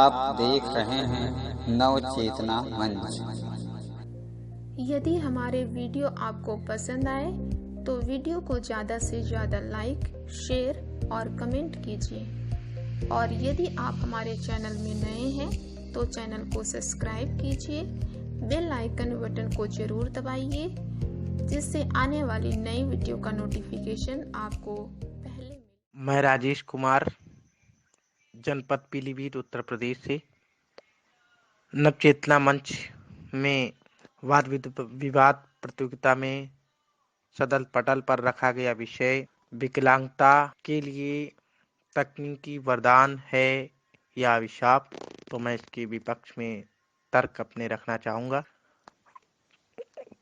आप देख रहे हैं नव चेतना मंच। यदि हमारे वीडियो आपको पसंद आए तो वीडियो को ज़्यादा से ज़्यादा लाइक, शेयर और कमेंट कीजिए। और यदि आप हमारे चैनल में नए हैं तो चैनल को सब्सक्राइब कीजिए, बेल आइकन बटन को ज़रूर दबाइए, जिससे आने वाली नई वीडियो का नोटिफिकेशन आपको पहले मिले। मैं राजेश कुमार, जनपद पीलीभीत, उत्तर प्रदेश से नवचेतना मंच में वाद विवाद प्रतियोगिता में सदल पटल पर रखा गया विषय विकलांगता के लिए तकनीकी वरदान है या अभिशाप। तो मैं इसके विपक्ष में तर्क अपने रखना चाहूँगा।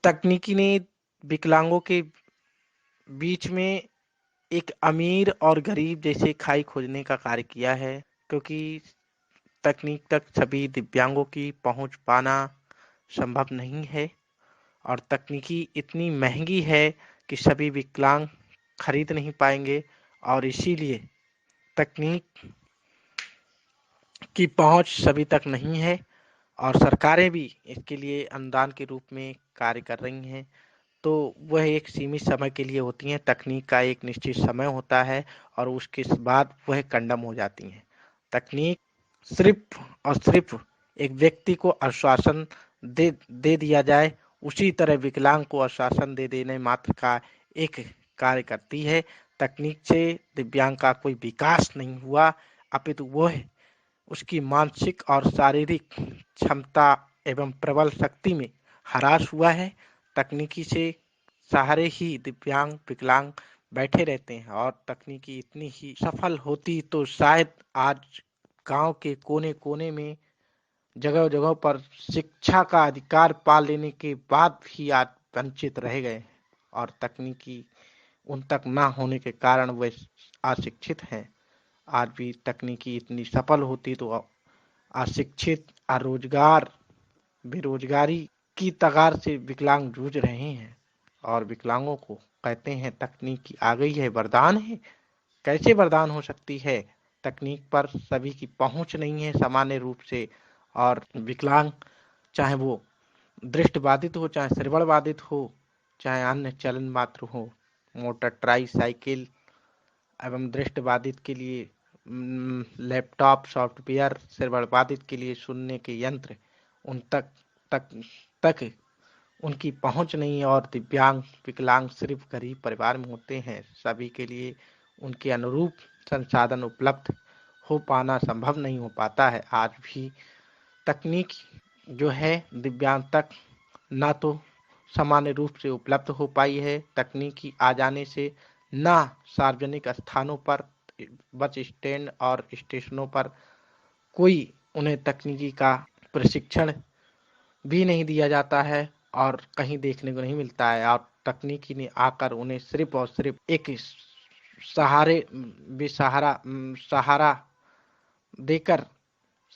तकनीकी ने विकलांगों के बीच में एक अमीर और गरीब जैसे खाई खोजने का कार्य किया है, क्योंकि तकनीक तक सभी दिव्यांगों की पहुंच पाना संभव नहीं है और तकनीकी इतनी महंगी है कि सभी विकलांग खरीद नहीं पाएंगे और इसीलिए तकनीक की पहुंच सभी तक नहीं है और सरकारें भी इसके लिए अनुदान के रूप में कार्य कर रही हैं। तो वह एक सीमित समय के लिए होती हैं। तकनीक का एक निश्चित समय होता है और उसके बाद वह कंडम हो जाती हैं। तकनीक सिर्फ और सिर्फ एक व्यक्ति को आश्वासन दे दिया जाए, उसी तरह विकलांग को आश्वासन दे देने मात्र का एक कार्य करती है। तकनीक से दिव्यांग का कोई विकास नहीं हुआ, अपितु वह उसकी मानसिक और शारीरिक क्षमता एवं प्रबल शक्ति में ह्रास हुआ है। तकनीकी से सहारे ही दिव्यांग विकलांग बैठे रहते हैं और तकनीकी इतनी ही सफल होती तो शायद आज गांव के कोने कोने में जगह जगह पर शिक्षा का अधिकार पा लेने के बाद भी आज वंचित रह गए और तकनीकी उन तक ना होने के कारण वे अशिक्षित हैं। आज भी तकनीकी इतनी सफल होती तो अशिक्षित, अरोजगार, बेरोजगारी की तगार से विकलांग जूझ रहे हैं और विकलांगों को कहते हैं तकनीक आ गई है, वरदान है। कैसे वरदान हो सकती है? तकनीक पर सभी की पहुंच नहीं है सामान्य रूप से और विकलांग चाहे वो दृष्टिबाधित हो, चाहे श्रवण बाधित हो, चाहे अन्य चलन मात्र हो, मोटर ट्राई साइकिल एवं दृष्टिबाधित के लिए लैपटॉप सॉफ्टवेयर, श्रवण बाधित के लिए सुनने के यंत्र, उन तक तक उनकी पहुंच नहीं है और दिव्यांग विकलांग सिर्फ गरीब परिवार में होते हैं। सभी के लिए उनके अनुरूप संसाधन उपलब्ध हो पाना संभव नहीं हो पाता है। आज भी तकनीक जो है दिव्यांग तक ना तो सामान्य रूप से उपलब्ध हो पाई है। तकनीकी आ जाने से ना सार्वजनिक स्थानों पर, बस स्टैंड और स्टेशनों पर कोई उन्हें तकनीकी का प्रशिक्षण भी नहीं दिया जाता है और कहीं देखने को नहीं मिलता है और तकनीकी ने आकर उन्हें सिर्फ और सिर्फ एक सहारे सहारा देकर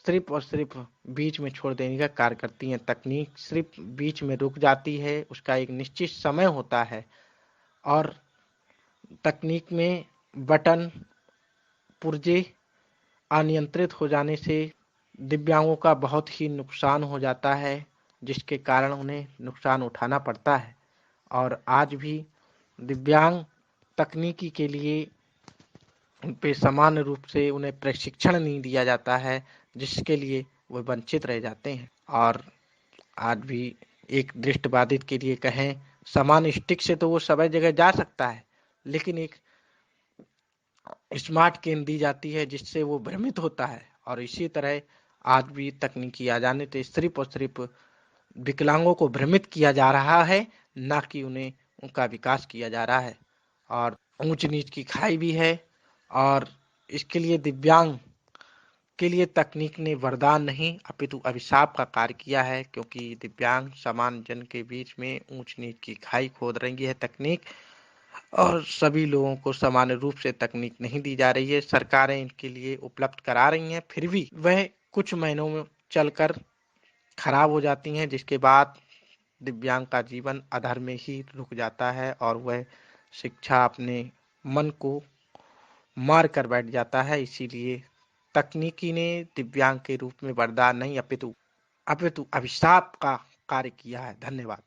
सिर्फ और सिर्फ बीच में छोड़ देने का कार्य करती हैं। तकनीक सिर्फ बीच में रुक जाती है, उसका एक निश्चित समय होता है और तकनीक में बटन पुर्जे अनियंत्रित हो जाने से दिव्यांगों का बहुत ही नुकसान हो जाता है, जिसके कारण उन्हें नुकसान उठाना पड़ता है। और आज भी दिव्यांग तकनीकी के लिए उन पे सामान्य रूप से उन्हें प्रशिक्षण नहीं दिया जाता है, जिसके लिए वे वंचित रह जाते हैं। और आज भी एक दृष्टिबाधित के लिए कहें, समान स्टिक से तो वो सभी जगह जा सकता है, लेकिन एक स्मार्ट गेंद दी जाती है जिससे वो भ्रमित होता है। और इसी तरह आज भी तकनीकी आ जाने से सिर्फ और सिर्फ विकलांगों को भ्रमित किया जा रहा है, ना कि उन्हें उनका विकास किया जा रहा है। और ऊंच नीच की खाई भी है और इसके लिए दिव्यांग के लिए तकनीक ने वरदान नहीं अपितु अभिशाप का कार्य किया है, क्योंकि दिव्यांग सामान्य जन के बीच में ऊंच नीच की खाई खोद रही है तकनीक और सभी लोगों को सामान्य रूप से तकनीक नहीं दी जा रही है। सरकारें इनके लिए उपलब्ध करा रही हैं, फिर भी वह कुछ महीनों में चलकर खराब हो जाती हैं, जिसके बाद दिव्यांग का जीवन अधर में ही रुक जाता है और वह शिक्षा अपने मन को मार कर बैठ जाता है। इसीलिए तकनीकी ने दिव्यांग के रूप में वरदान नहीं अपितु अभिशाप का कार्य किया है। धन्यवाद।